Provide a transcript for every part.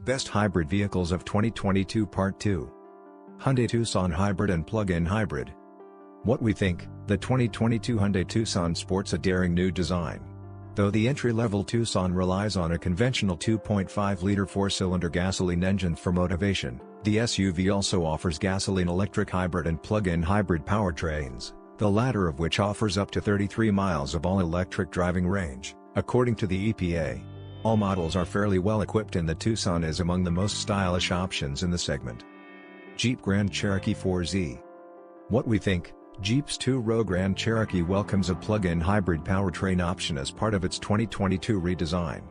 Best Hybrid Vehicles of 2022 Part 2. Hyundai Tucson Hybrid and Plug-in Hybrid. What we think: the 2022 Hyundai Tucson sports a daring new design. Though the entry-level Tucson relies on a conventional 2.5-liter four-cylinder gasoline engine for motivation, the SUV also offers gasoline-electric hybrid and plug-in hybrid powertrains, the latter of which offers up to 33 miles of all-electric driving range, according to the EPA. All models are fairly well equipped and the Tucson is among the most stylish options in the segment. Jeep Grand Cherokee 4Z. What we think: Jeep's two-row Grand Cherokee welcomes a plug-in hybrid powertrain option as part of its 2022 redesign.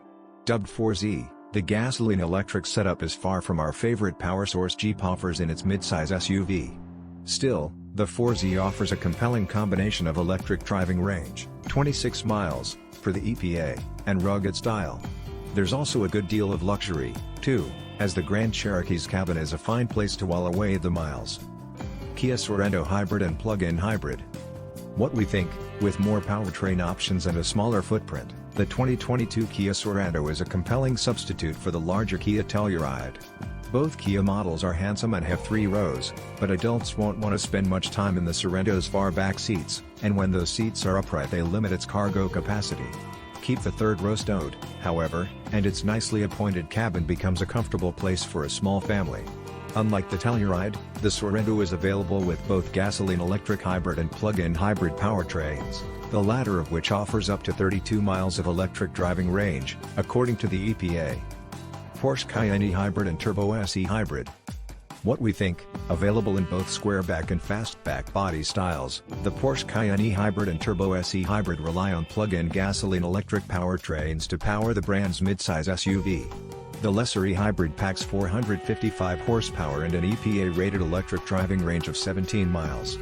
Dubbed 4Z, the gasoline-electric setup is far from our favorite power source Jeep offers in its midsize SUV. Still, the 4Z offers a compelling combination of electric driving range, 26 miles, for the EPA, and rugged style. There's also a good deal of luxury, too, as the Grand Cherokee's cabin is a fine place to while away the miles. Kia Sorento Hybrid and Plug-in Hybrid. What we think: with more powertrain options and a smaller footprint, the 2022 Kia Sorento is a compelling substitute for the larger Kia Telluride. Both Kia models are handsome and have 3 rows, but adults won't want to spend much time in the Sorento's far back seats, and when those seats are upright they limit its cargo capacity. Keep the third row stowed, however, and its nicely appointed cabin becomes a comfortable place for a small family. Unlike the Telluride, the Sorento is available with both gasoline-electric hybrid and plug-in hybrid powertrains, the latter of which offers up to 32 miles of electric driving range, according to the EPA. Porsche Cayenne E-Hybrid and Turbo S E-Hybrid. What we think: available in both squareback and fastback body styles, the Porsche Cayenne E-Hybrid and Turbo S E-Hybrid rely on plug-in gasoline-electric powertrains to power the brand's midsize SUV. The lesser E-Hybrid packs 455 horsepower and an EPA-rated electric driving range of 17 miles.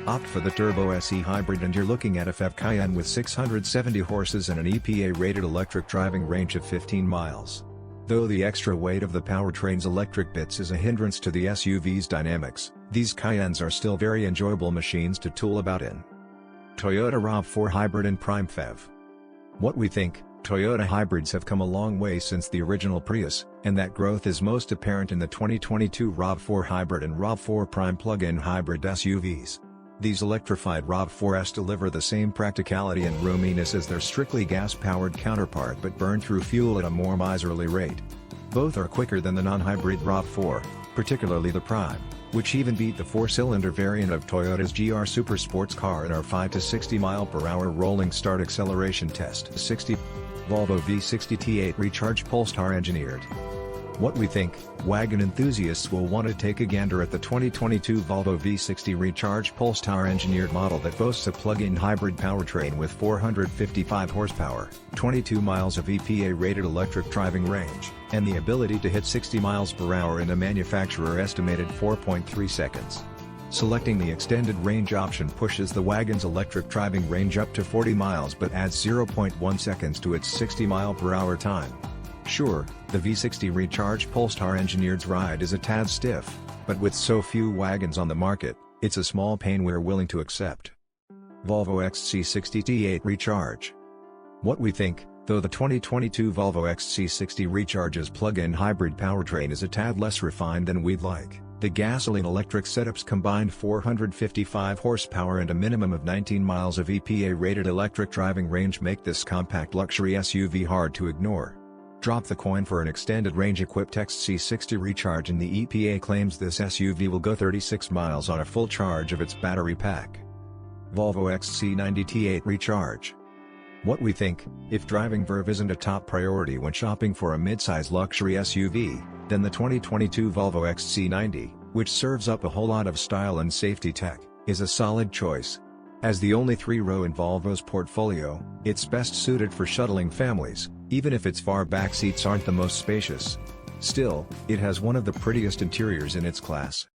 Opt for the Turbo S E-Hybrid and you're looking at a FEV Cayenne with 670 horses and an EPA-rated electric driving range of 15 miles. Though the extra weight of the powertrain's electric bits is a hindrance to the SUV's dynamics, these Cayennes are still very enjoyable machines to tool about in. Toyota RAV4 Hybrid and Prime FEV. What we think: Toyota hybrids have come a long way since the original Prius, and that growth is most apparent in the 2022 RAV4 Hybrid and RAV4 Prime plug-in hybrid SUVs. These electrified RAV4s deliver the same practicality and roominess as their strictly gas-powered counterpart but burn through fuel at a more miserly rate. Both are quicker than the non-hybrid RAV4, particularly the Prime, which even beat the 4-cylinder variant of Toyota's GR Super Sports Car in our 5 to 60 mph rolling start acceleration test. 60. Volvo V60 T8 Recharge Polestar engineered. What we think: wagon enthusiasts will want to take a gander at the 2022 Volvo V60 Recharge Polestar engineered model that boasts a plug-in hybrid powertrain with 455 horsepower, 22 miles of EPA-rated electric driving range, and the ability to hit 60 miles per hour in a manufacturer-estimated 4.3 seconds. Selecting the extended range option pushes the wagon's electric driving range up to 40 miles but adds 0.1 seconds to its 60 mph time. Sure, the V60 Recharge Polestar engineered's ride is a tad stiff, but with so few wagons on the market, it's a small pain we're willing to accept. Volvo XC60 T8 Recharge. What we think: though the 2022 Volvo XC60 Recharge's plug-in hybrid powertrain is a tad less refined than we'd like, the gasoline-electric setup's combined 455 horsepower and a minimum of 19 miles of EPA-rated electric driving range make this compact luxury SUV hard to ignore. Drop the coin for an extended range-equipped XC60 Recharge and the EPA claims this SUV will go 36 miles on a full charge of its battery pack. Volvo XC90 T8 Recharge. What we think: if driving verve isn't a top priority when shopping for a midsize luxury SUV, then the 2022 Volvo XC90, which serves up a whole lot of style and safety tech, is a solid choice. As the only 3-row in Volvo's portfolio, it's best suited for shuttling families, even if its far back seats aren't the most spacious. Still, it has one of the prettiest interiors in its class.